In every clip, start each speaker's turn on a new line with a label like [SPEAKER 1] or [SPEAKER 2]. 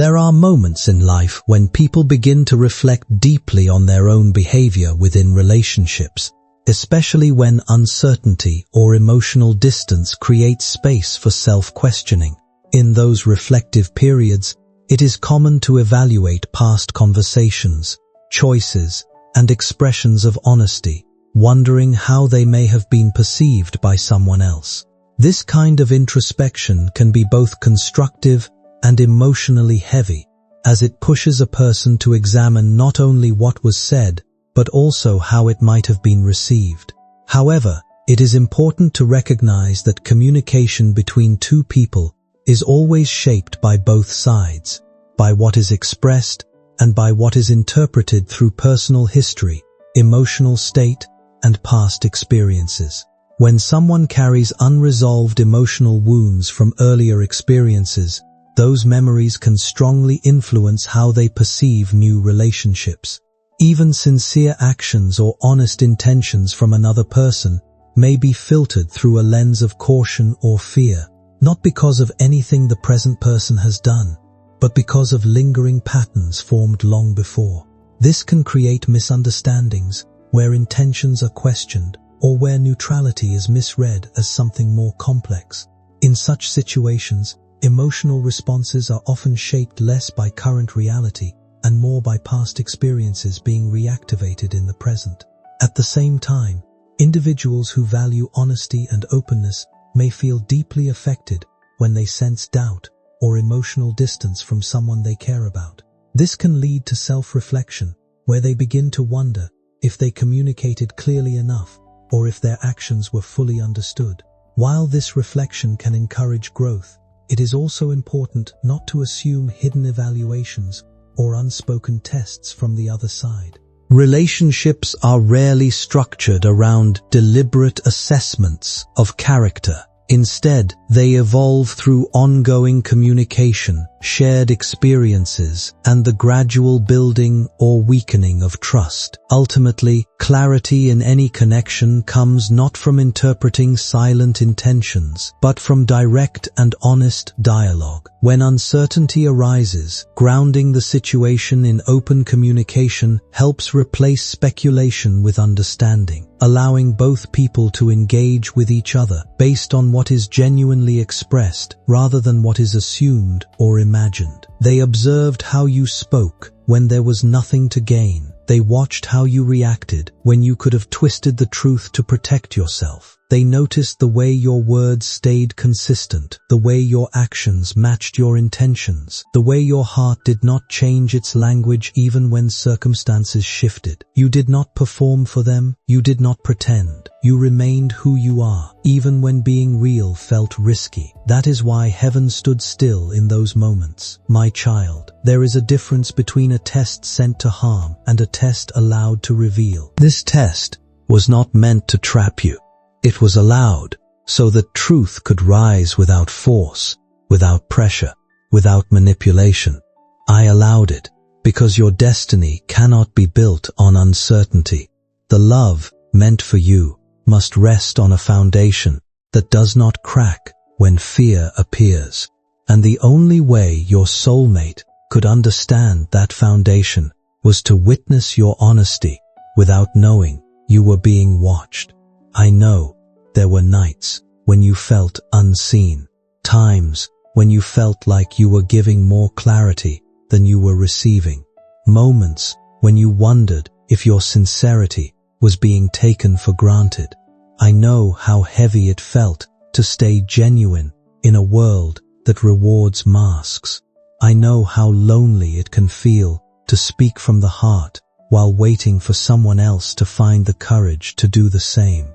[SPEAKER 1] There are moments in life when people begin to reflect deeply on their own behavior within relationships, especially when uncertainty or emotional distance creates space for self-questioning. In those reflective periods, it is common to evaluate past conversations, choices, and expressions of honesty, wondering how they may have been perceived by someone else. This kind of introspection can be both constructive and emotionally heavy, as it pushes a person to examine not only what was said, but also how it might have been received. However, it is important to recognize that communication between two people is always shaped by both sides, by what is expressed and by what is interpreted through personal history, emotional state, and past experiences. When someone carries unresolved emotional wounds from earlier experiences, those memories can strongly influence how they perceive new relationships. Even sincere actions or honest intentions from another person may be filtered through a lens of caution or fear, not because of anything the present person has done, but because of lingering patterns formed long before. This can create misunderstandings where intentions are questioned or where neutrality is misread as something more complex. In such situations, emotional responses are often shaped less by current reality and more by past experiences being reactivated in the present. At the same time, individuals who value honesty and openness may feel deeply affected when they sense doubt or emotional distance from someone they care about. This can lead to self-reflection, where they begin to wonder if they communicated clearly enough or if their actions were fully understood. While this reflection can encourage growth, it is also important not to assume hidden evaluations or unspoken tests from the other side. Relationships are rarely structured around deliberate assessments of character. Instead, they evolve through ongoing communication, shared experiences, and the gradual building or weakening of trust. Ultimately, clarity in any connection comes not from interpreting silent intentions, but from direct and honest dialogue. When uncertainty arises, grounding the situation in open communication helps replace speculation with understanding, allowing both people to engage with each other based on what is genuinely expressed rather than what is assumed or imagined. They observed how you spoke when there was nothing to gain. They watched how you reacted when you could have twisted the truth to protect yourself. They noticed the way your words stayed consistent, the way your actions matched your intentions, the way your heart did not change its language even when circumstances shifted. You did not perform for them, you did not pretend. You remained who you are, even when being real felt risky. That is why heaven stood still in those moments. My child, there is a difference between a test sent to harm and a test allowed to reveal. This test was not meant to trap you. It was allowed so that truth could rise without force, without pressure, without manipulation. I allowed it because your destiny cannot be built on uncertainty. The love meant for you must rest on a foundation that does not crack when fear appears. And the only way your soulmate could understand that foundation was to witness your honesty without knowing you were being watched. I know there were nights when you felt unseen, times when you felt like you were giving more clarity than you were receiving, moments when you wondered if your sincerity was being taken for granted. I know how heavy it felt to stay genuine in a world that rewards masks. I know how lonely it can feel to speak from the heart while waiting for someone else to find the courage to do the same.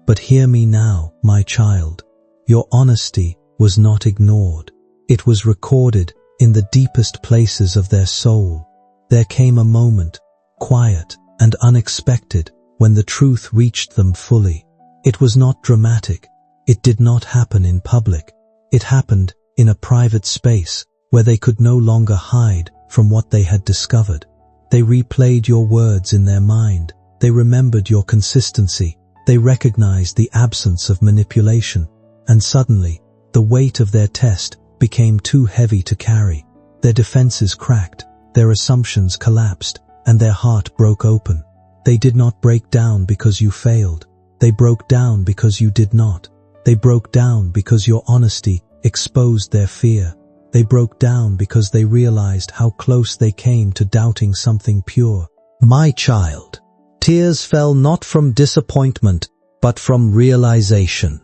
[SPEAKER 1] But hear me now, my child. Your honesty was not ignored. It was recorded in the deepest places of their soul. There came a moment, quiet and unexpected, when the truth reached them fully. It was not dramatic. It did not happen in public. It happened in a private space where they could no longer hide from what they had discovered. They replayed your words in their mind. They remembered your consistency. They recognized the absence of manipulation. And suddenly, the weight of their test became too heavy to carry. Their defenses cracked, their assumptions collapsed, and their heart broke open. They did not break down because you failed. They broke down because you did not. They broke down because your honesty exposed their fear. They broke down because they realized how close they came to doubting something pure. My child, tears fell not from disappointment, but from realization.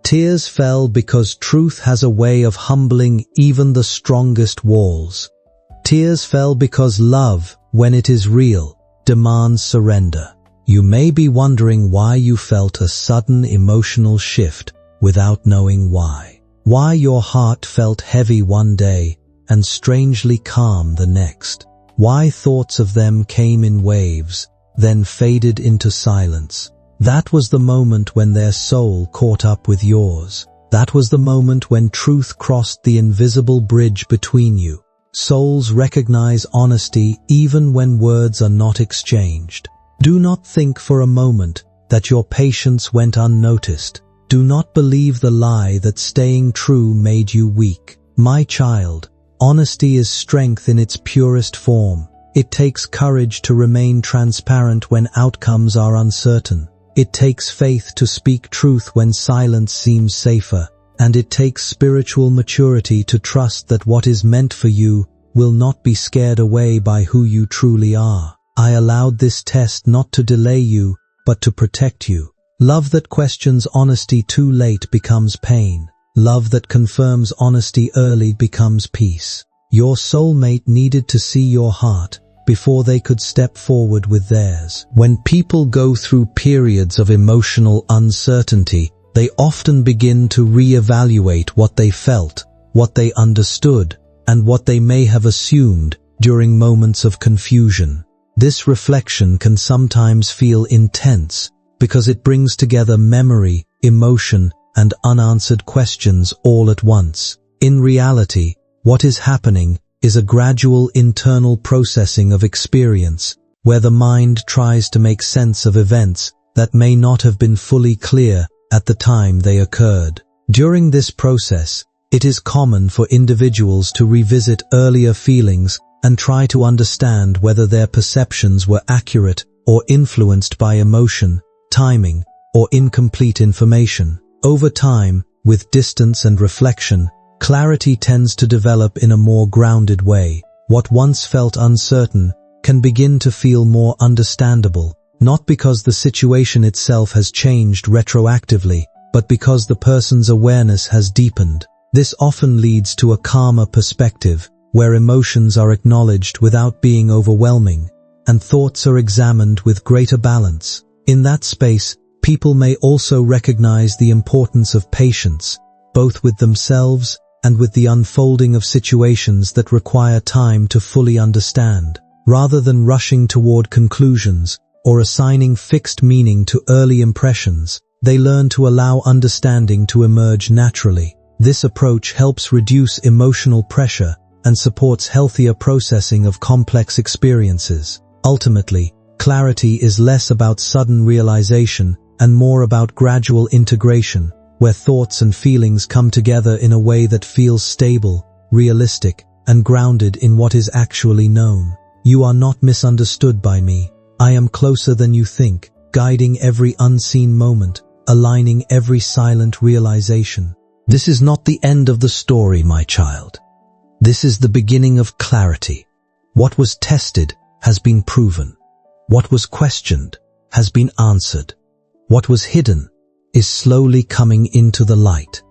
[SPEAKER 1] Tears fell because truth has a way of humbling even the strongest walls. Tears fell because love, when it is real, demands surrender. You may be wondering why you felt a sudden emotional shift without knowing why. Why your heart felt heavy one day and strangely calm the next. Why thoughts of them came in waves, then faded into silence. That was the moment when their soul caught up with yours. That was the moment when truth crossed the invisible bridge between you. Souls recognize honesty even when words are not exchanged. Do not think for a moment that your patience went unnoticed. Do not believe the lie that staying true made you weak. My child, honesty is strength in its purest form. It takes courage to remain transparent when outcomes are uncertain. It takes faith to speak truth when silence seems safer. And it takes spiritual maturity to trust that what is meant for you will not be scared away by who you truly are. I allowed this test not to delay you, but to protect you. Love that questions honesty too late becomes pain. Love that confirms honesty early becomes peace. Your soulmate needed to see your heart before they could step forward with theirs. When people go through periods of emotional uncertainty, they often begin to reevaluate what they felt, what they understood, and what they may have assumed during moments of confusion. This reflection can sometimes feel intense because it brings together memory, emotion, and unanswered questions all at once. In reality, what is happening is a gradual internal processing of experience, where the mind tries to make sense of events that may not have been fully clear at the time they occurred. During this process, it is common for individuals to revisit earlier feelings and try to understand whether their perceptions were accurate or influenced by emotion, timing, or incomplete information. Over time, with distance and reflection, clarity tends to develop in a more grounded way. What once felt uncertain can begin to feel more understandable, not because the situation itself has changed retroactively, but because the person's awareness has deepened. This often leads to a calmer perspective, where emotions are acknowledged without being overwhelming, and thoughts are examined with greater balance. In that space, people may also recognize the importance of patience, both with themselves and with the unfolding of situations that require time to fully understand. Rather than rushing toward conclusions or assigning fixed meaning to early impressions, they learn to allow understanding to emerge naturally. This approach helps reduce emotional pressure and supports healthier processing of complex experiences. Ultimately, clarity is less about sudden realization and more about gradual integration, where thoughts and feelings come together in a way that feels stable, realistic, and grounded in what is actually known. You are not misunderstood by me. I am closer than you think, guiding every unseen moment, aligning every silent realization. This is not the end of the story, my child. This is the beginning of clarity. What was tested has been proven. What was questioned has been answered. What was hidden is slowly coming into the light.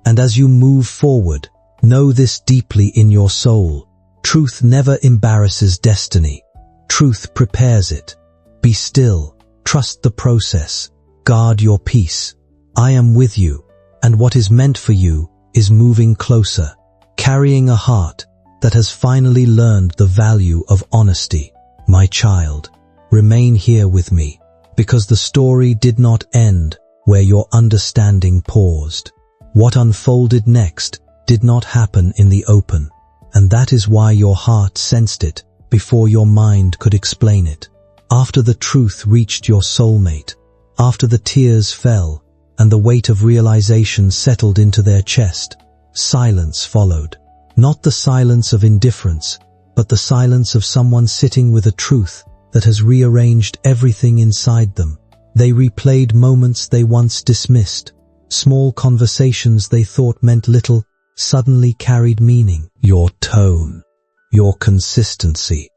[SPEAKER 1] And as you move forward, know this deeply in your soul. Truth never embarrasses destiny. Truth prepares it. Be still. Trust the process. Guard your peace. I am with you, and what is meant for you is moving closer, carrying a heart that has finally learned the value of honesty. My child, remain here with me, because the story did not end where your understanding paused. What unfolded next did not happen in the open, and that is why your heart sensed it before your mind could explain it. After the truth reached your soulmate, after the tears fell and the weight of realization settled into their chest, silence followed. Not the silence of indifference, but the silence of someone sitting with a truth that has rearranged everything inside them. They replayed moments they once dismissed. Small conversations they thought meant little suddenly carried meaning. Your tone, your consistency,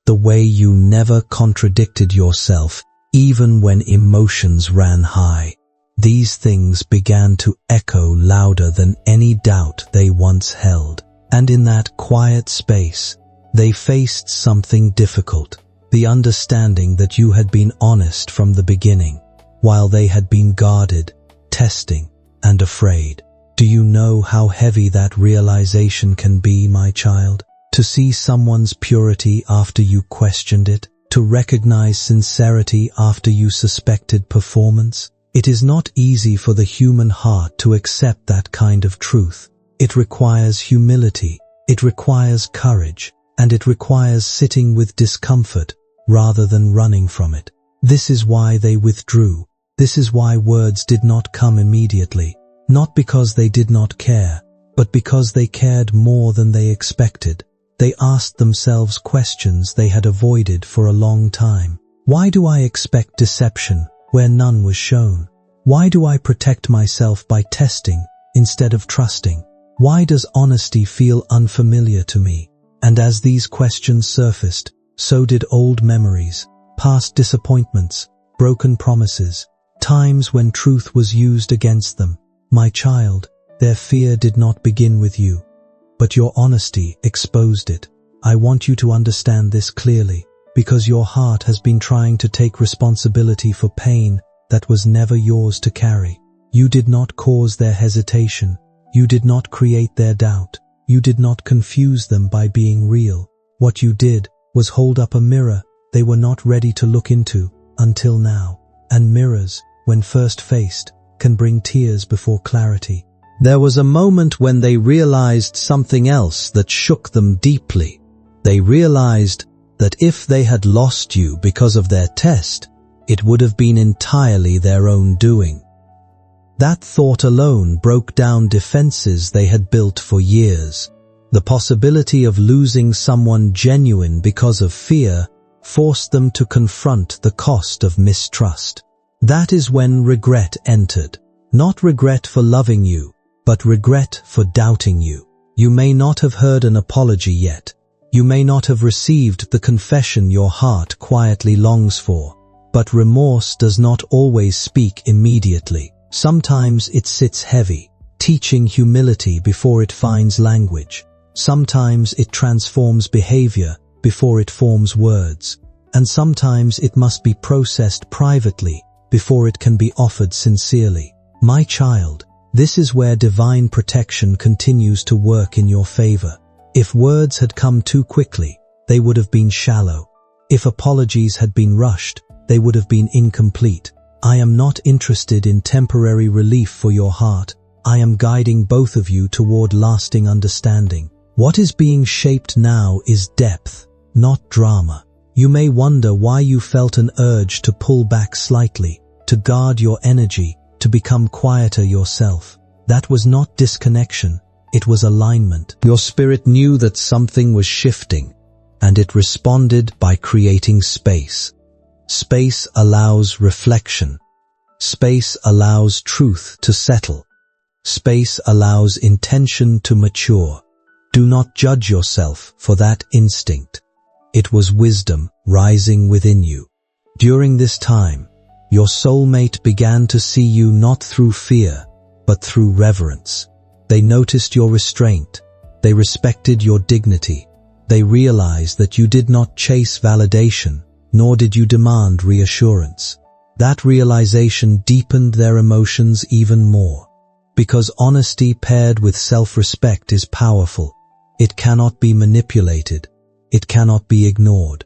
[SPEAKER 1] the way you never contradicted yourself even when emotions ran high. These things began to echo louder than any doubt they once held. And in that quiet space, they faced something difficult. The understanding that you had been honest from the beginning, while they had been guarded, testing, and afraid. Do you know how heavy that realization can be, my child? To see someone's purity after you questioned it, to recognize sincerity after you suspected performance. It is not easy for the human heart to accept that kind of truth. It requires humility, it requires courage, and it requires sitting with discomfort rather than running from it. This is why they withdrew. This is why words did not come immediately. Not because they did not care, but because they cared more than they expected. They asked themselves questions they had avoided for a long time. Why do I expect deception where none was shown? Why do I protect myself by testing instead of trusting? Why does honesty feel unfamiliar to me? And as these questions surfaced, so did old memories, past disappointments, broken promises, times when truth was used against them. My child, their fear did not begin with you, but your honesty exposed it. I want you to understand this clearly, because your heart has been trying to take responsibility for pain that was never yours to carry. You did not cause their hesitation. You did not create their doubt. You did not confuse them by being real. What you did was hold up a mirror they were not ready to look into until now. And mirrors, when first faced, can bring tears before clarity. There was a moment when they realized something else that shook them deeply. They realized that if they had lost you because of their test, it would have been entirely their own doing. That thought alone broke down defenses they had built for years. The possibility of losing someone genuine because of fear forced them to confront the cost of mistrust. That is when regret entered. Not regret for loving you, but regret for doubting you. You may not have heard an apology yet. You may not have received the confession your heart quietly longs for. But remorse does not always speak immediately. Sometimes it sits heavy, teaching humility before it finds language. Sometimes it transforms behavior before it forms words. And sometimes it must be processed privately before it can be offered sincerely. My child, this is where divine protection continues to work in your favor. If words had come too quickly, they would have been shallow. If apologies had been rushed, they would have been incomplete. I am not interested in temporary relief for your heart. I am guiding both of you toward lasting understanding. What is being shaped now is depth, not drama. You may wonder why you felt an urge to pull back slightly, to guard your energy, to become quieter yourself. That was not disconnection, it was alignment. Your spirit knew that something was shifting, and it responded by creating space. Space allows reflection. Space allows truth to settle. Space allows intention to mature. Do not judge yourself for that instinct. It was wisdom rising within you. During this time, your soulmate began to see you not through fear, but through reverence. They noticed your restraint. They respected your dignity. They realized that you did not chase validation, nor did you demand reassurance. That realization deepened their emotions even more. Because honesty paired with self-respect is powerful. It cannot be manipulated. It cannot be ignored.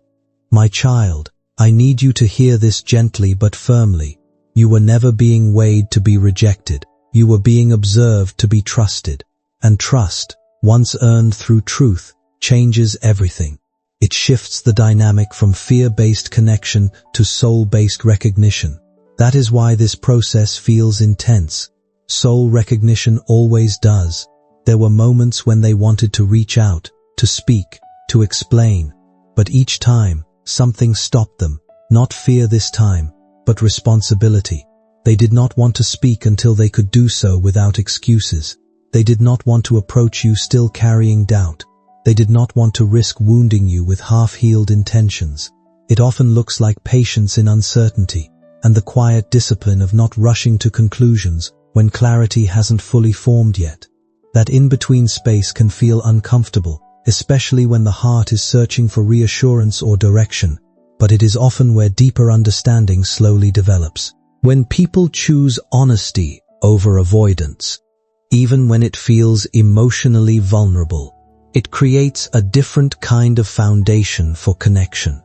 [SPEAKER 1] My child, I need you to hear this gently but firmly. You were never being weighed to be rejected. You were being observed to be trusted. And trust, once earned through truth, changes everything. It shifts the dynamic from fear-based connection to soul-based recognition. That is why this process feels intense. Soul recognition always does. There were moments when they wanted to reach out, to speak, to explain, but each time, something stopped them. Not fear this time, but responsibility. They did not want to speak until they could do so without excuses. They did not want to approach you still carrying doubt. They did not want to risk wounding you with half-healed intentions. It often looks like patience in uncertainty, and the quiet discipline of not rushing to conclusions when clarity hasn't fully formed yet. That in-between space can feel uncomfortable, especially when the heart is searching for reassurance or direction, but it is often where deeper understanding slowly develops. When people choose honesty over avoidance, even when it feels emotionally vulnerable, it creates a different kind of foundation for connection.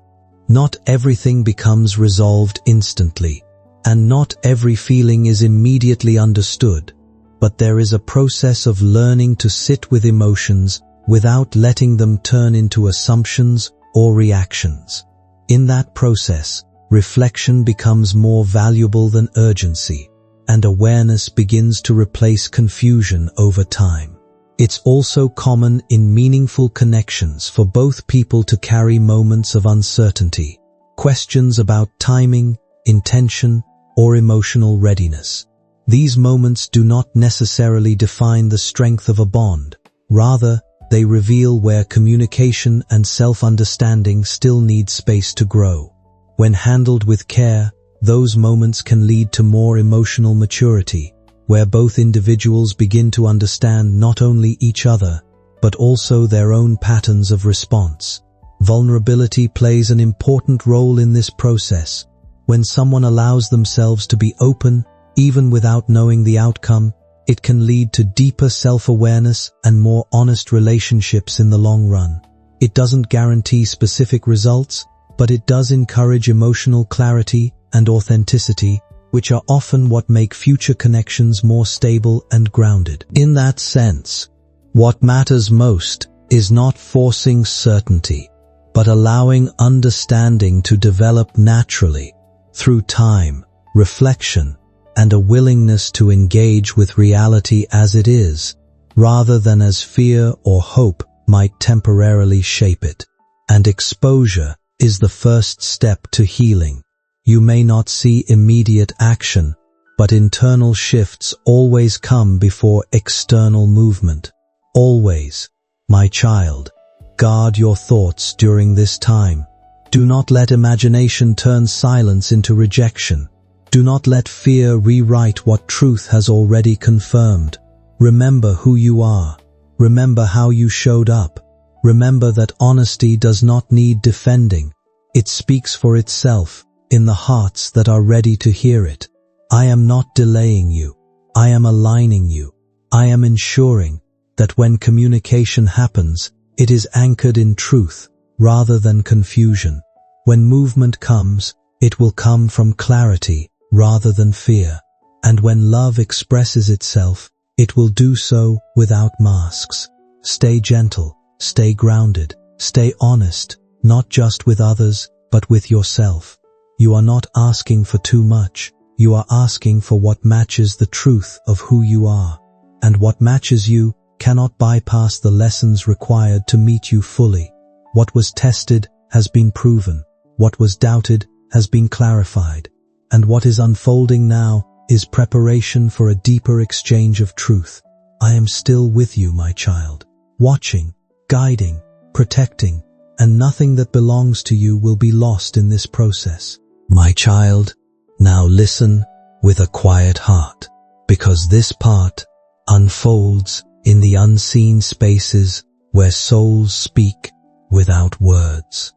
[SPEAKER 1] Not everything becomes resolved instantly, and not every feeling is immediately understood, but there is a process of learning to sit with emotions without letting them turn into assumptions or reactions. In that process, reflection becomes more valuable than urgency, and awareness begins to replace confusion over time. It's also common in meaningful connections for both people to carry moments of uncertainty, questions about timing, intention, or emotional readiness. These moments do not necessarily define the strength of a bond. Rather, they reveal where communication and self-understanding still need space to grow. When handled with care, those moments can lead to more emotional maturity, where both individuals begin to understand not only each other, but also their own patterns of response. Vulnerability plays an important role in this process. When someone allows themselves to be open, even without knowing the outcome, it can lead to deeper self-awareness and more honest relationships in the long run. It doesn't guarantee specific results, but it does encourage emotional clarity and authenticity, which are often what make future connections more stable and grounded. In that sense, what matters most is not forcing certainty, but allowing understanding to develop naturally through time, reflection, and a willingness to engage with reality as it is, rather than as fear or hope might temporarily shape it. And exposure is the first step to healing. You may not see immediate action, but internal shifts always come before external movement. Always, my child, guard your thoughts during this time. Do not let imagination turn silence into rejection. Do not let fear rewrite what truth has already confirmed. Remember who you are. Remember how you showed up. Remember that honesty does not need defending. It speaks for itself in the hearts that are ready to hear it. I am not delaying you. I am aligning you. I am ensuring that when communication happens, it is anchored in truth rather than confusion. When movement comes, it will come from clarity rather than fear. And when love expresses itself, it will do so without masks. Stay gentle, stay grounded, stay honest, not just with others, but with yourself. You are not asking for too much. You are asking for what matches the truth of who you are. And what matches you cannot bypass the lessons required to meet you fully. What was tested has been proven. What was doubted has been clarified. And what is unfolding now is preparation for a deeper exchange of truth. I am still with you, my child, watching, guiding, protecting, and nothing that belongs to you will be lost in this process. My child, now listen with a quiet heart, because this part unfolds in the unseen spaces where souls speak without words.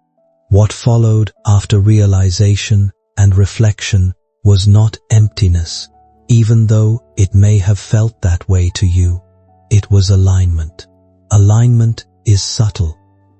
[SPEAKER 1] What followed after realization and reflection was not emptiness, even though it may have felt that way to you. It was alignment. Alignment is subtle.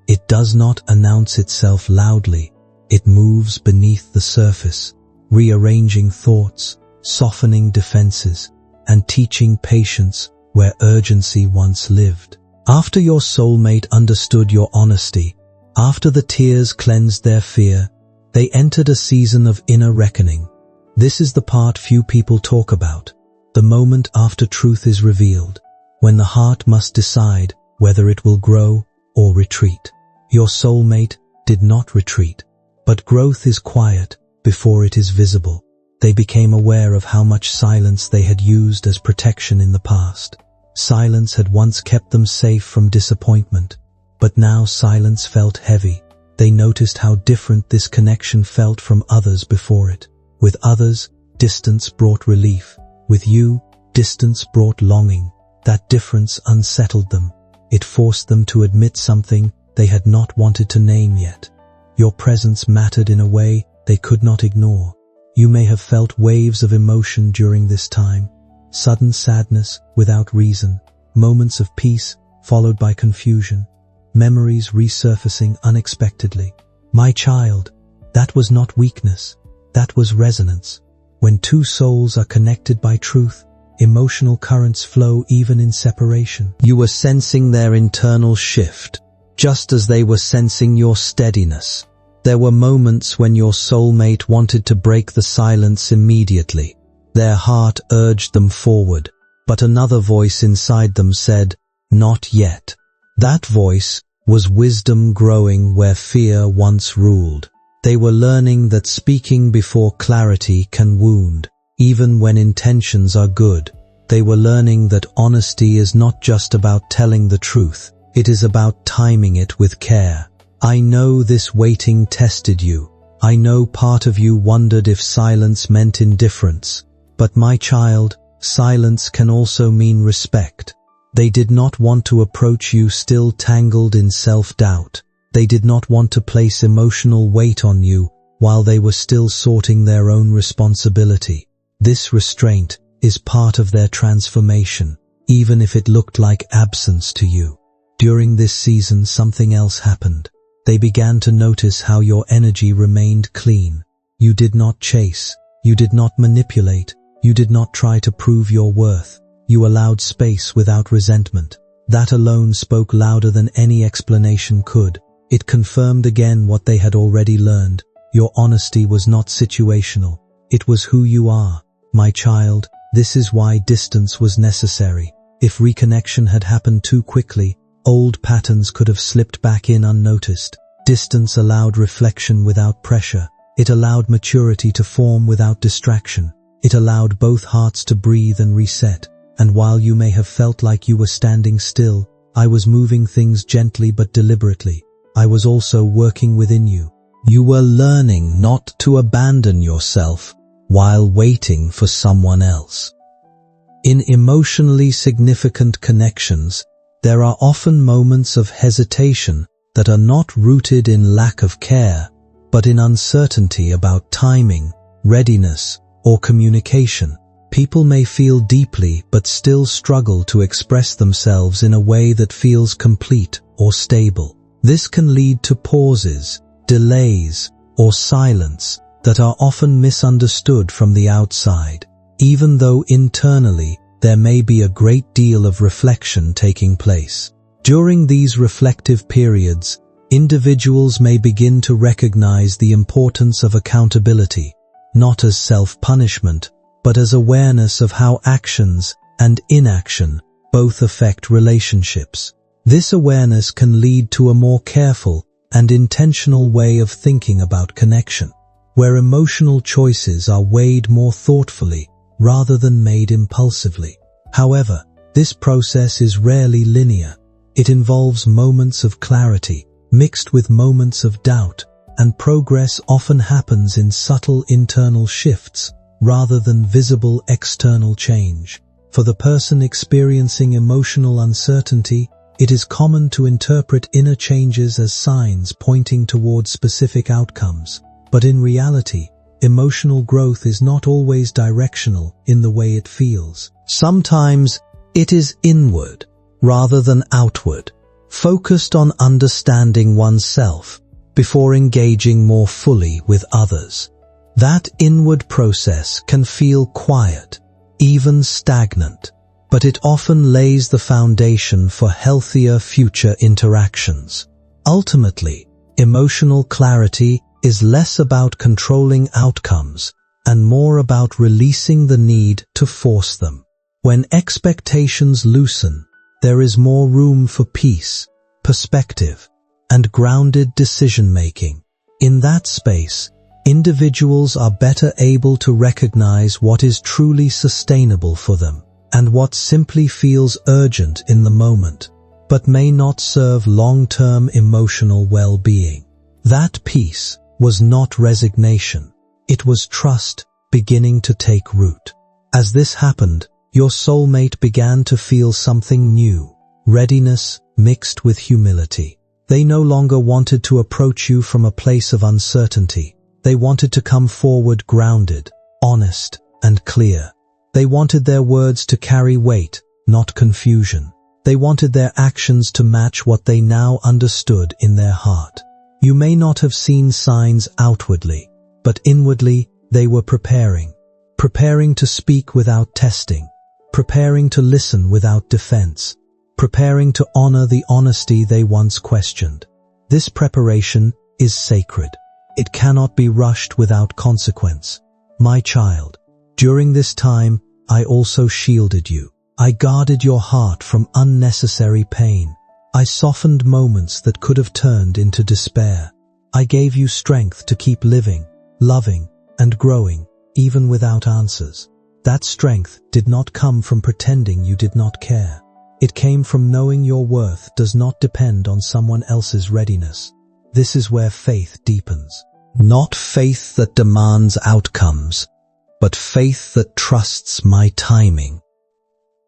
[SPEAKER 1] It does not announce itself loudly. It moves beneath the surface, rearranging thoughts, softening defenses, and teaching patience where urgency once lived. After your soulmate understood your honesty, after the tears cleansed their fear, they entered a season of inner reckoning. This is the part few people talk about, the moment after truth is revealed. when the heart must decide whether it will grow or retreat. Your soulmate did not retreat, but growth is quiet before it is visible. They became aware of how much silence they had used as protection in the past. Silence had once kept them safe from disappointment, but now silence felt heavy. They noticed how different this connection felt from others before it. With others, distance brought relief. With you, distance brought longing. That difference unsettled them. It forced them to admit something they had not wanted to name yet. Your presence mattered in a way they could not ignore. You may have felt waves of emotion during this time. Sudden sadness without reason, moments of peace followed by confusion, memories resurfacing unexpectedly. My child, that was not weakness, that was resonance. When two souls are connected by truth, emotional currents flow even in separation. You were sensing their internal shift, just as they were sensing your steadiness. There were moments when your soulmate wanted to break the silence immediately. Their heart urged them forward, but another voice inside them said, "Not yet." That voice was wisdom growing where fear once ruled. They were learning that speaking before clarity can wound, even when intentions are good. They were learning that honesty is not just about telling the truth, it is about timing it with care. I know this waiting tested you. I know part of you wondered if silence meant indifference. But my child, silence can also mean respect. They did not want to approach you still tangled in self-doubt. They did not want to place emotional weight on you while they were still sorting their own responsibility. This restraint is part of their transformation, even if it looked like absence to you. During this season, something else happened. They began to notice how your energy remained clean. You did not chase. You did not manipulate. You did not try to prove your worth. You allowed space without resentment. That alone spoke louder than any explanation could. It confirmed again what they had already learned. Your honesty was not situational. It was who you are. My child, this is why distance was necessary. If reconnection had happened too quickly, old patterns could have slipped back in unnoticed. Distance allowed reflection without pressure. It allowed maturity to form without distraction. It allowed both hearts to breathe and reset. And while you may have felt like you were standing still, I was moving things gently but deliberately. I was also working within you. You were learning not to abandon yourself while waiting for someone else. In emotionally significant connections, there are often moments of hesitation that are not rooted in lack of care, but in uncertainty about timing, readiness, or communication. People may feel deeply but still struggle to express themselves in a way that feels complete or stable. This can lead to pauses, delays, or silence that are often misunderstood from the outside, even though internally there may be a great deal of reflection taking place. During these reflective periods, individuals may begin to recognize the importance of accountability, not as self-punishment, but as awareness of how actions and inaction both affect relationships. This awareness can lead to a more careful and intentional way of thinking about connection, where emotional choices are weighed more thoughtfully rather than made impulsively. However, this process is rarely linear. It involves moments of clarity mixed with moments of doubt, and progress often happens in subtle internal shifts rather than visible external change. For the person experiencing emotional uncertainty, it is common to interpret inner changes as signs pointing towards specific outcomes. But in reality, emotional growth is not always directional in the way it feels. Sometimes it is inward rather than outward, focused on understanding oneself before engaging more fully with others. That inward process can feel quiet, even stagnant, but it often lays the foundation for healthier future interactions. Ultimately, emotional clarity is less about controlling outcomes and more about releasing the need to force them. When expectations loosen there is more room for peace, perspective, and grounded decision-making. In that space, individuals are better able to recognize what is truly sustainable for them and what simply feels urgent in the moment, but may not serve long-term emotional well-being. That peace was not resignation. It was trust beginning to take root. As this happened, your soulmate began to feel something new, readiness mixed with humility. They no longer wanted to approach you from a place of uncertainty. They wanted to come forward grounded, honest, and clear. They wanted their words to carry weight, not confusion. They wanted their actions to match what they now understood in their heart. You may not have seen signs outwardly, but inwardly they were preparing to speak without testing, preparing to listen without defense, preparing to honor the honesty they once questioned. This preparation is sacred. It cannot be rushed without consequence. My child, during this time, I also shielded you. I guarded your heart from unnecessary pain. I softened moments that could have turned into despair. I gave you strength to keep living, loving, and growing, even without answers. That strength did not come from pretending you did not care. It came from knowing your worth does not depend on someone else's readiness. This is where faith deepens. Not faith that demands outcomes, but faith that trusts my timing.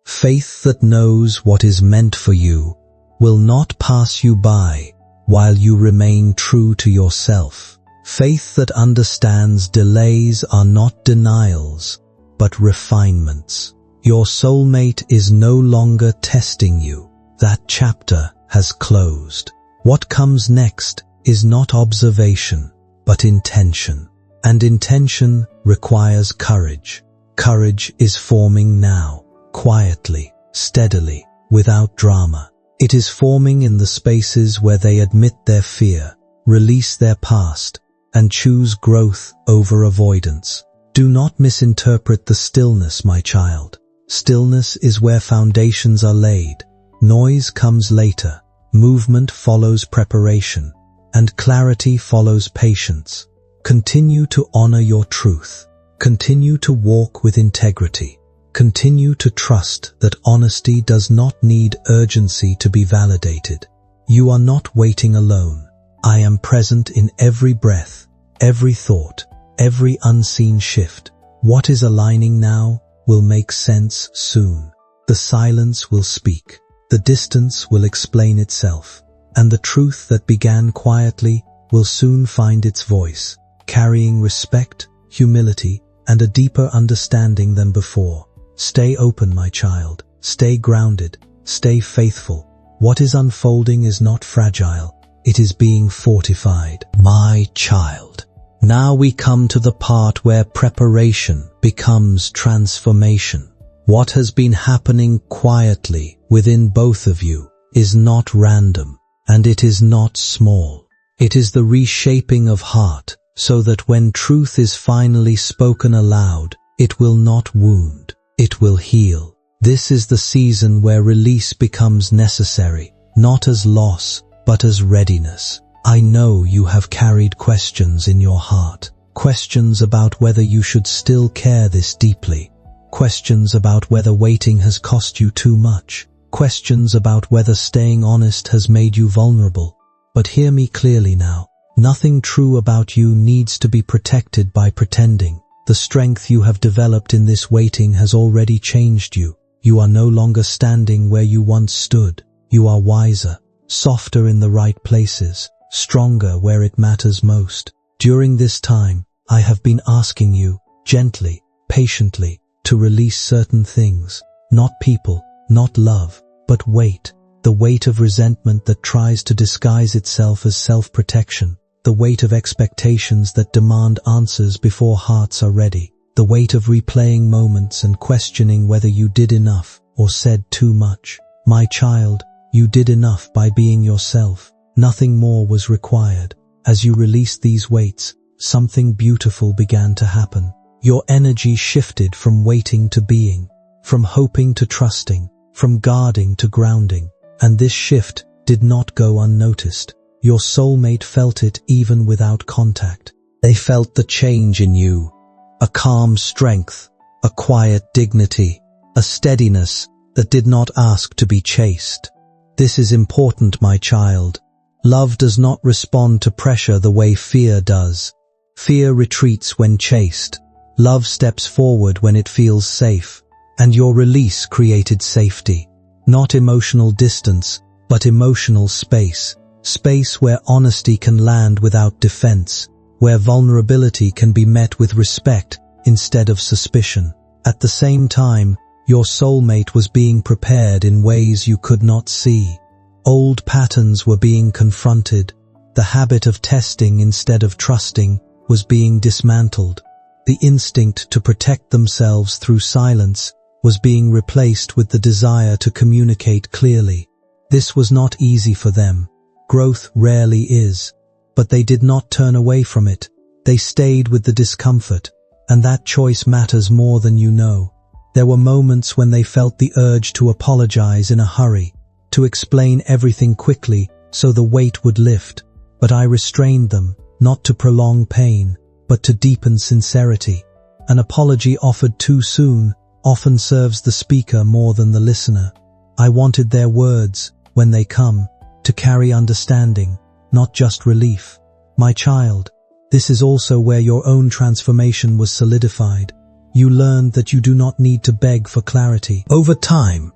[SPEAKER 1] Faith that knows what is meant for you will not pass you by while you remain true to yourself. Faith that understands delays are not denials, but refinements. Your soulmate is no longer testing you. That chapter has closed. What comes next is not observation, but intention. And intention requires courage. Courage is forming now, quietly, steadily, without drama. It is forming in the spaces where they admit their fear, release their past, and choose growth over avoidance. Do not misinterpret the stillness, my child. Stillness is where foundations are laid. Noise comes later. Movement follows preparation, and clarity follows patience. Continue to honor your truth. Continue to walk with integrity. Continue to trust that honesty does not need urgency to be validated. You are not waiting alone. I am present in every breath, every thought, every unseen shift. What is aligning now will make sense soon. The silence will speak. The distance will explain itself. And the truth that began quietly will soon find its voice, carrying respect, humility, and a deeper understanding than before. Stay open, my child. Stay grounded. Stay faithful. What is unfolding is not fragile. It is being fortified. My child. Now we come to the part where preparation becomes transformation. What has been happening quietly within both of you is not random, and it is not small. It is the reshaping of heart, so that when truth is finally spoken aloud, it will not wound. It will heal. This is the season where release becomes necessary, not as loss, but as readiness. I know you have carried questions in your heart, questions about whether you should still care this deeply, questions about whether waiting has cost you too much, questions about whether staying honest has made you vulnerable. But hear me clearly now. Nothing true about you needs to be protected by pretending. The strength you have developed in this waiting has already changed you. You are no longer standing where you once stood. You are wiser, softer in the right places, stronger where it matters most. During this time, I have been asking you, gently, patiently, to release certain things. Not people, not love, but weight. The weight of resentment that tries to disguise itself as self-protection. The weight of expectations that demand answers before hearts are ready. The weight of replaying moments and questioning whether you did enough or said too much. My child, you did enough by being yourself. Nothing more was required. As you released these weights, something beautiful began to happen. Your energy shifted from waiting to being, from hoping to trusting, from guarding to grounding. And this shift did not go unnoticed. Your soulmate felt it even without contact. They felt the change in you, a calm strength, a quiet dignity, a steadiness that did not ask to be chased. This is important, my child. Love does not respond to pressure the way fear does. Fear retreats when chased. Love steps forward when it feels safe. And your release created safety. Not emotional distance, but emotional space. Space where honesty can land without defense, where vulnerability can be met with respect instead of suspicion. At the same time, your soulmate was being prepared in ways you could not see. Old patterns were being confronted. The habit of testing instead of trusting was being dismantled. The instinct to protect themselves through silence was being replaced with the desire to communicate clearly. This was not easy for them. Growth rarely is. But they did not turn away from it. They stayed with the discomfort. And that choice matters more than you know. There were moments when they felt the urge to apologize in a hurry, to explain everything quickly so the weight would lift. But I restrained them, not to prolong pain, but to deepen sincerity. An apology offered too soon often serves the speaker more than the listener. I wanted their words, when they come, to carry understanding, not just relief. My child, this is also where your own transformation was solidified. You learned that you do not need to beg for clarity. Over time,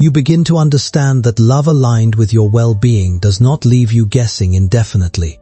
[SPEAKER 1] you begin to understand that love aligned with your well-being does not leave you guessing indefinitely.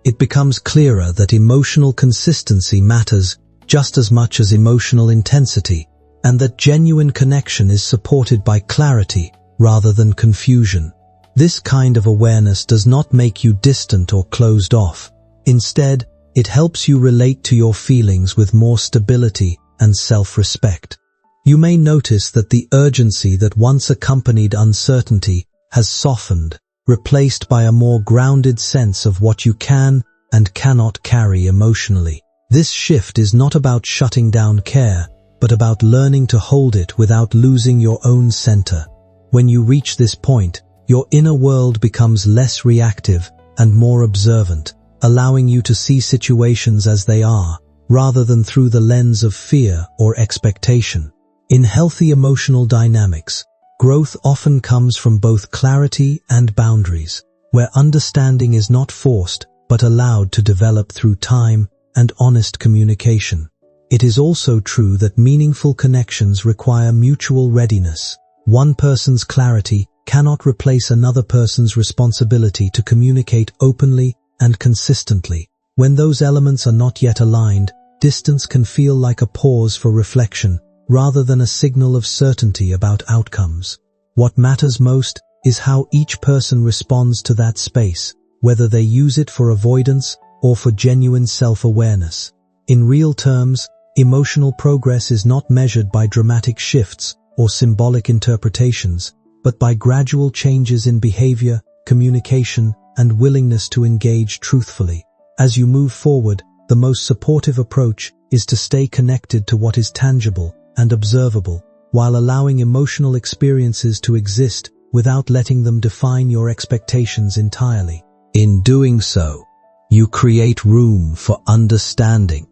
[SPEAKER 1] It becomes clearer that emotional consistency matters just as much as emotional intensity, and that genuine connection is supported by clarity rather than confusion. This kind of awareness does not make you distant or closed off. Instead, it helps you relate to your feelings with more stability and self-respect. You may notice that the urgency that once accompanied uncertainty has softened, replaced by a more grounded sense of what you can and cannot carry emotionally. This shift is not about shutting down care, but about learning to hold it without losing your own center. When you reach this point, your inner world becomes less reactive and more observant, allowing you to see situations as they are, rather than through the lens of fear or expectation. In healthy emotional dynamics, growth often comes from both clarity and boundaries, where understanding is not forced but allowed to develop through time and honest communication. It is also true that meaningful connections require mutual readiness. One person's clarity cannot replace another person's responsibility to communicate openly and consistently. When those elements are not yet aligned, distance can feel like a pause for reflection, rather than a signal of certainty about outcomes. What matters most is how each person responds to that space, whether they use it for avoidance or for genuine self-awareness. In real terms, emotional progress is not measured by dramatic shifts or symbolic interpretations, but by gradual changes in behavior, communication, and willingness to engage truthfully. As you move forward, the most supportive approach is to stay connected to what is tangible and observable, while allowing emotional experiences to exist without letting them define your expectations entirely. In doing so, you create room for understanding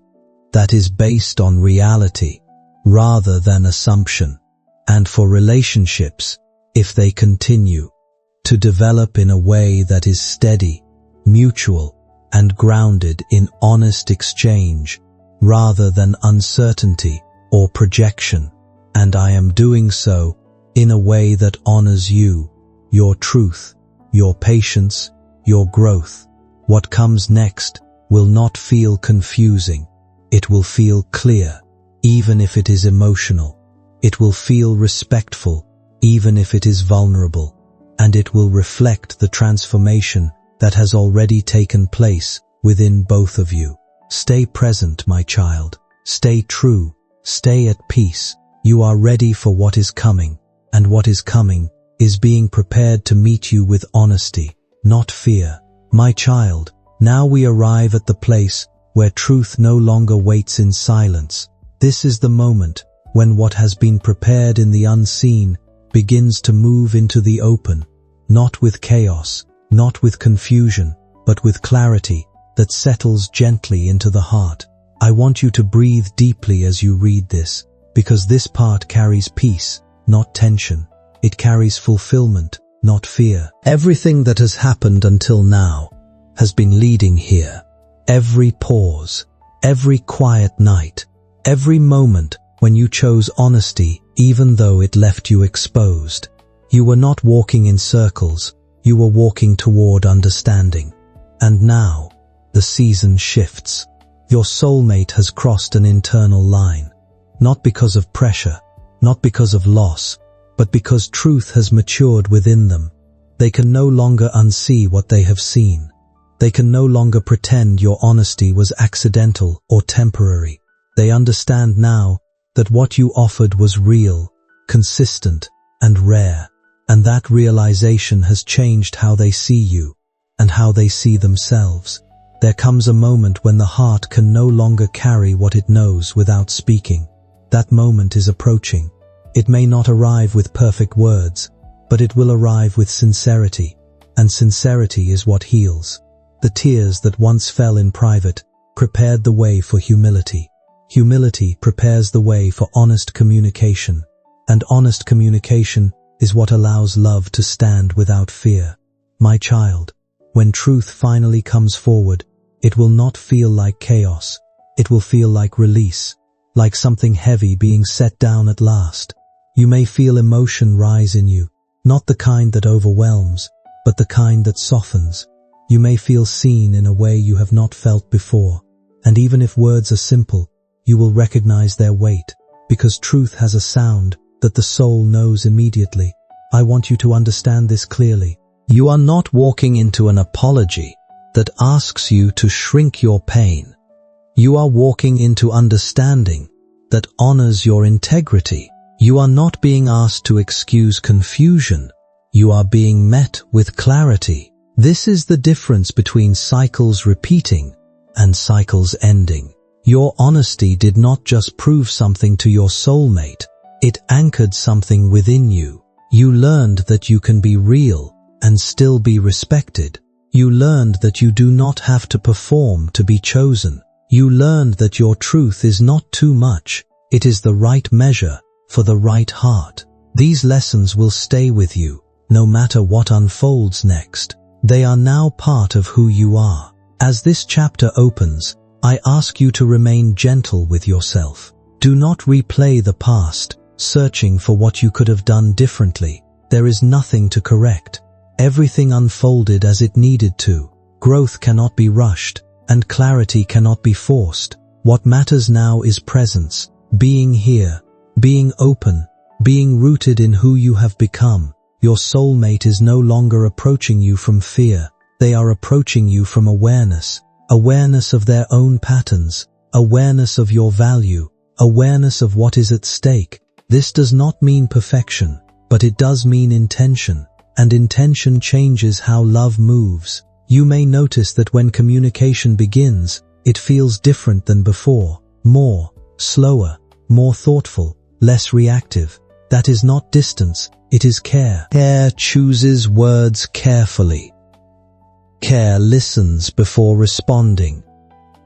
[SPEAKER 1] that is based on reality rather than assumption, and for relationships, if they continue to develop in a way that is steady, mutual, and grounded in honest exchange rather than uncertainty or projection. And I am doing so in a way that honors you, your truth, your patience, your growth. What comes next will not feel confusing. It will feel clear, even if it is emotional. It will feel respectful, even if it is vulnerable. And it will reflect the transformation that has already taken place within both of you. Stay present, my child. Stay true. Stay at peace. You are ready for what is coming, and what is coming is being prepared to meet you with honesty, not fear. My child, now we arrive at the place where truth no longer waits in silence. This is the moment when what has been prepared in the unseen begins to move into the open, not with chaos, not with confusion, but with clarity that settles gently into the heart. I want you to breathe deeply as you read this, because this part carries peace, not tension. It carries fulfillment, not fear. Everything that has happened until now has been leading here. Every pause, every quiet night, every moment when you chose honesty even though it left you exposed. You were not walking in circles, you were walking toward understanding. And now, the season shifts. Your soulmate has crossed an internal line, not because of pressure, not because of loss, but because truth has matured within them. They can no longer unsee what they have seen. They can no longer pretend your honesty was accidental or temporary. They understand now that what you offered was real, consistent, and rare, and that realization has changed how they see you and how they see themselves. There comes a moment when the heart can no longer carry what it knows without speaking. That moment is approaching. It may not arrive with perfect words, but it will arrive with sincerity, and sincerity is what heals. The tears that once fell in private prepared the way for humility. Humility prepares the way for honest communication, and honest communication is what allows love to stand without fear. My child, when truth finally comes forward, it will not feel like chaos. It will feel like release, like something heavy being set down at last. You may feel emotion rise in you, not the kind that overwhelms, but the kind that softens. You may feel seen in a way you have not felt before, and even if words are simple, you will recognize their weight, because truth has a sound that the soul knows immediately. I want you to understand this clearly. You are not walking into an apology that asks you to shrink your pain. You are walking into understanding that honors your integrity. You are not being asked to excuse confusion. You are being met with clarity. This is the difference between cycles repeating and cycles ending. Your honesty did not just prove something to your soulmate. It anchored something within you. You learned that you can be real and still be respected. You learned that you do not have to perform to be chosen. You learned that your truth is not too much. It is the right measure for the right heart. These lessons will stay with you, no matter what unfolds next. They are now part of who you are. As this chapter opens, I ask you to remain gentle with yourself. Do not replay the past, searching for what you could have done differently. There is nothing to correct. Everything unfolded as it needed to. Growth cannot be rushed, and clarity cannot be forced. What matters now is presence, being here, being open, being rooted in who you have become. Your soulmate is no longer approaching you from fear. They are approaching you from awareness. Awareness of their own patterns, awareness of your value, awareness of what is at stake. This does not mean perfection, but it does mean intention, and intention changes how love moves. You may notice that when communication begins, it feels different than before, more, slower, more thoughtful, less reactive. That is not distance, it is care. Care chooses words carefully. Care listens before responding.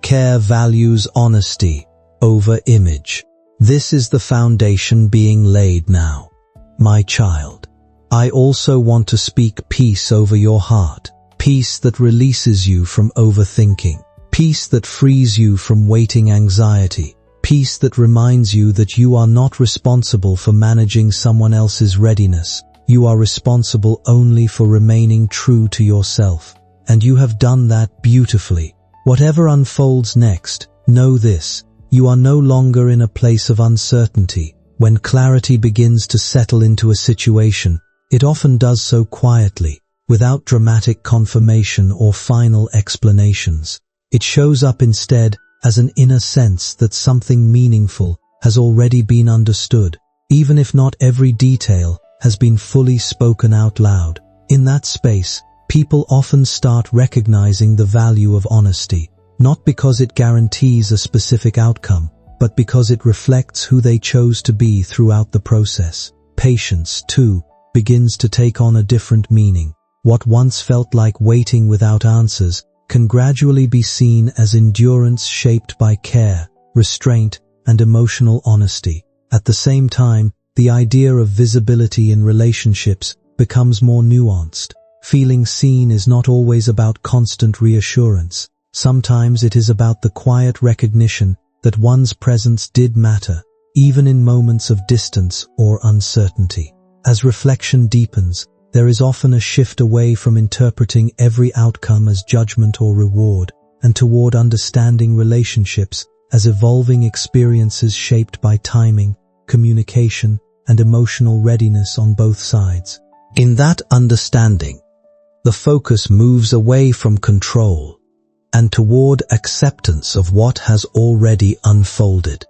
[SPEAKER 1] Care values honesty over image. This is the foundation being laid now. My child, I also want to speak peace over your heart. Peace that releases you from overthinking. Peace that frees you from waiting anxiety. Peace that reminds you that you are not responsible for managing someone else's readiness. You are responsible only for remaining true to yourself. And you have done that beautifully. Whatever unfolds next, know this: you are no longer in a place of uncertainty. When clarity begins to settle into a situation, it often does so quietly, without dramatic confirmation or final explanations. It shows up instead as an inner sense that something meaningful has already been understood, even if not every detail has been fully spoken out loud. In that space, people often start recognizing the value of honesty, not because it guarantees a specific outcome, but because it reflects who they chose to be throughout the process. Patience, too, begins to take on a different meaning. What once felt like waiting without answers can gradually be seen as endurance shaped by care, restraint, and emotional honesty. At the same time, the idea of visibility in relationships becomes more nuanced. Feeling seen is not always about constant reassurance. Sometimes it is about the quiet recognition that one's presence did matter, even in moments of distance or uncertainty. As reflection deepens, there is often a shift away from interpreting every outcome as judgment or reward, and toward understanding relationships as evolving experiences shaped by timing, communication, and emotional readiness on both sides. In that understanding, the focus moves away from control and toward acceptance of what has already unfolded.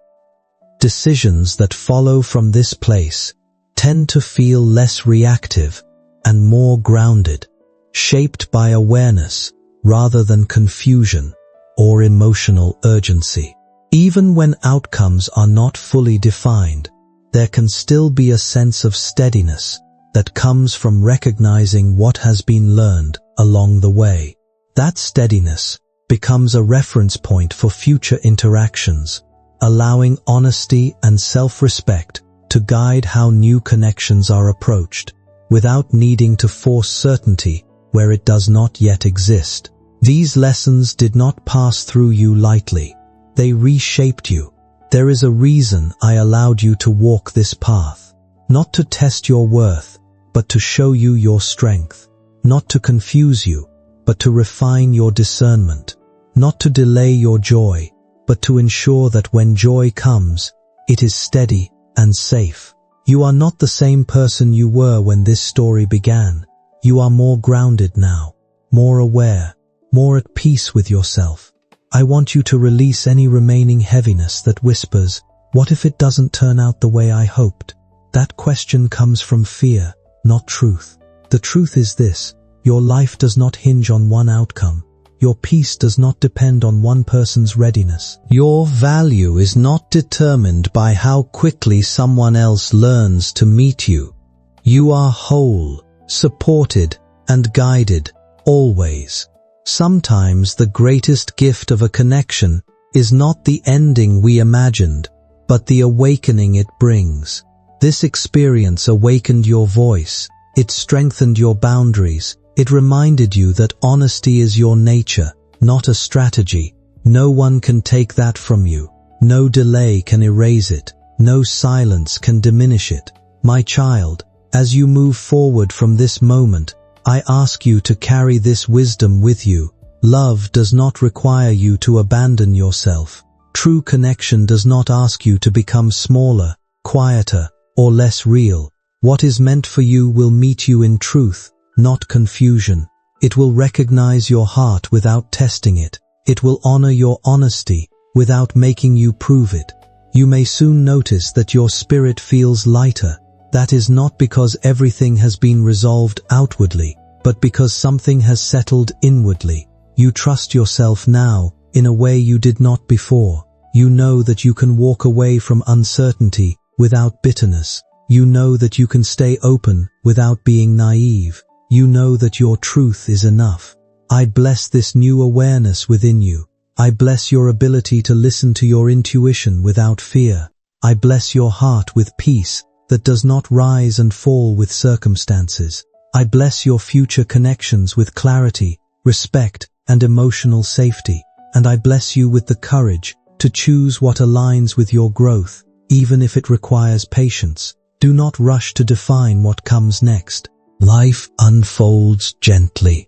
[SPEAKER 1] Decisions that follow from this place tend to feel less reactive and more grounded, shaped by awareness rather than confusion or emotional urgency. Even when outcomes are not fully defined, there can still be a sense of steadiness that comes from recognizing what has been learned along the way. That steadiness becomes a reference point for future interactions, allowing honesty and self-respect to guide how new connections are approached, without needing to force certainty where it does not yet exist. These lessons did not pass through you lightly. They reshaped you. There is a reason I allowed you to walk this path, not to test your worth, but to show you your strength, not to confuse you, but to refine your discernment, not to delay your joy, but to ensure that when joy comes, it is steady and safe. You are not the same person you were when this story began. You are more grounded now, more aware, more at peace with yourself. I want you to release any remaining heaviness that whispers, "What if it doesn't turn out the way I hoped?" That question comes from fear, not truth. The truth is this: your life does not hinge on one outcome. Your peace does not depend on one person's readiness. Your value is not determined by how quickly someone else learns to meet you. You are whole, supported, and guided, always. Sometimes the greatest gift of a connection is not the ending we imagined, but the awakening it brings. This experience awakened your voice. It strengthened your boundaries. It reminded you that honesty is your nature, not a strategy. No one can take that from you. No delay can erase it. No silence can diminish it. My child, as you move forward from this moment, I ask you to carry this wisdom with you. Love does not require you to abandon yourself. True connection does not ask you to become smaller, quieter, or less real. What is meant for you will meet you in truth, not confusion. It will recognize your heart without testing it. It will honor your honesty without making you prove it. You may soon notice that your spirit feels lighter. That is not because everything has been resolved outwardly, but because something has settled inwardly. You trust yourself now in a way you did not before. You know that you can walk away from uncertainty without bitterness. You know that you can stay open without being naive. You know that your truth is enough. I bless this new awareness within you. I bless your ability to listen to your intuition without fear. I bless your heart with peace that does not rise and fall with circumstances. I bless your future connections with clarity, respect, and emotional safety. And I bless you with the courage to choose what aligns with your growth, even if it requires patience. Do not rush to define what comes next. Life unfolds gently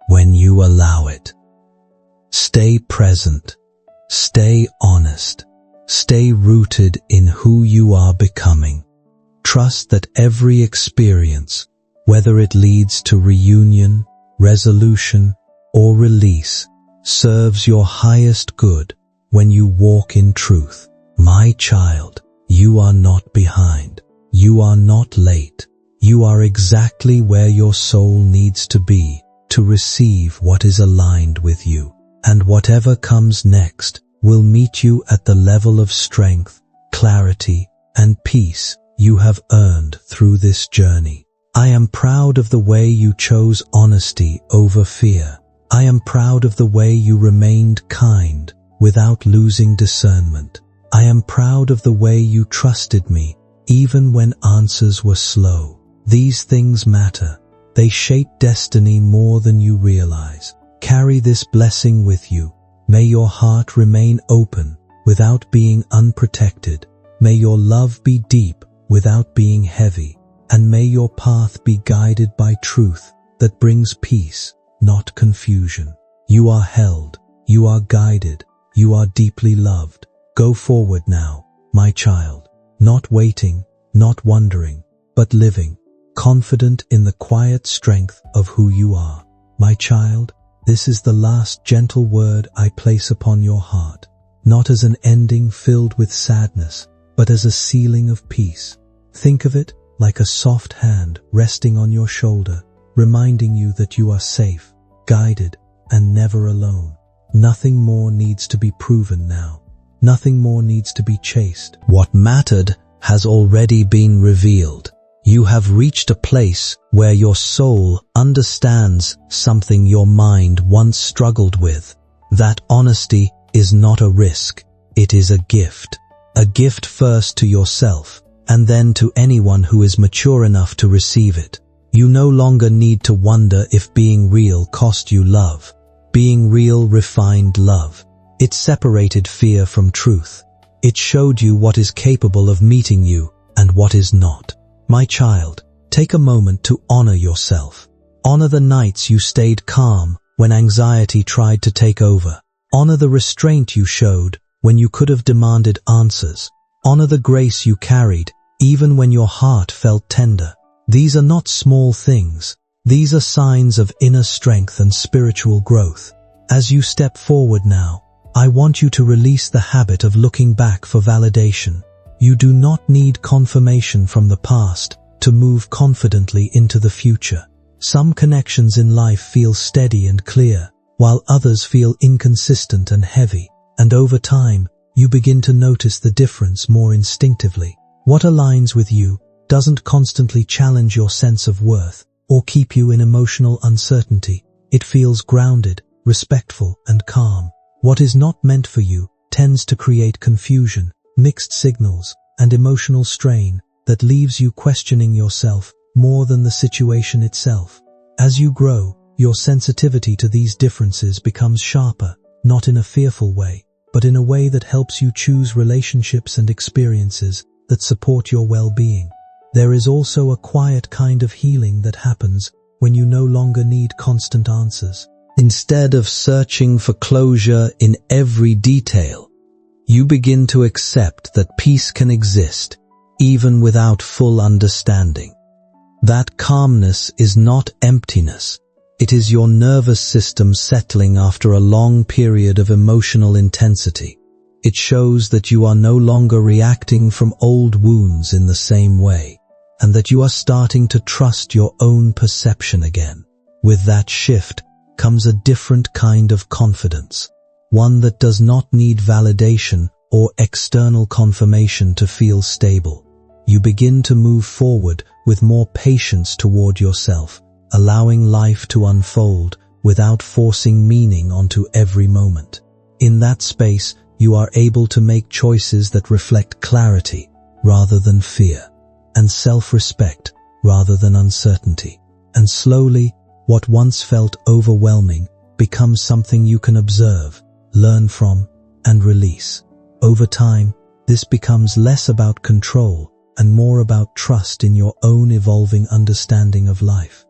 [SPEAKER 1] when you allow it. Stay present. Stay honest. Stay rooted in who you are becoming. Trust that every experience, whether it leads to reunion, resolution, or release, serves your highest good when you walk in truth. My child, you are not behind. You are not late. You are exactly where your soul needs to be to receive what is aligned with you. And whatever comes next will meet you at the level of strength, clarity, and peace you have earned through this journey. I am proud of the way you chose honesty over fear. I am proud of the way you remained kind without losing discernment. I am proud of the way you trusted me even when answers were slow. These things matter. They shape destiny more than you realize. Carry this blessing with you. May your heart remain open without being unprotected. May your love be deep without being heavy. And may your path be guided by truth that brings peace, not confusion. You are held. You are guided. You are deeply loved. Go forward now, my child. Not waiting, not wondering, but living, confident in the quiet strength of who you are. My child, this is the last gentle word I place upon your heart, not as an ending filled with sadness, but as a sealing of peace. Think of it like a soft hand resting on your shoulder, reminding you that you are safe, guided, and never alone. Nothing more needs to be proven now. Nothing more needs to be chased. What mattered has already been revealed. You have reached a place where your soul understands something your mind once struggled with. That honesty is not a risk. It is a gift. A gift first to yourself, and then to anyone who is mature enough to receive it. You no longer need to wonder if being real cost you love. Being real refined love. It separated fear from truth. It showed you what is capable of meeting you and what is not. My child, take a moment to honor yourself. Honor the nights you stayed calm when anxiety tried to take over. Honor the restraint you showed when you could have demanded answers. Honor the grace you carried even when your heart felt tender. These are not small things. These are signs of inner strength and spiritual growth. As you step forward now, I want you to release the habit of looking back for validation. You do not need confirmation from the past to move confidently into the future. Some connections in life feel steady and clear, while others feel inconsistent and heavy. And over time, you begin to notice the difference more instinctively. What aligns with you doesn't constantly challenge your sense of worth or keep you in emotional uncertainty. It feels grounded, respectful, and calm. What is not meant for you tends to create confusion, mixed signals, and emotional strain that leaves you questioning yourself more than the situation itself. As you grow, your sensitivity to these differences becomes sharper, not in a fearful way, but in a way that helps you choose relationships and experiences that support your well-being. There is also a quiet kind of healing that happens when you no longer need constant answers. Instead of searching for closure in every detail, you begin to accept that peace can exist even without full understanding. That calmness is not emptiness. It is your nervous system settling after a long period of emotional intensity. It shows that you are no longer reacting from old wounds in the same way, and that you are starting to trust your own perception again. With that shift comes a different kind of confidence, one that does not need validation or external confirmation to feel stable. You begin to move forward with more patience toward yourself, allowing life to unfold without forcing meaning onto every moment. In that space, you are able to make choices that reflect clarity rather than fear, and self-respect rather than uncertainty. And slowly, what once felt overwhelming becomes something you can observe, learn from, and release. Over time, this becomes less about control and more about trust in your own evolving understanding of life.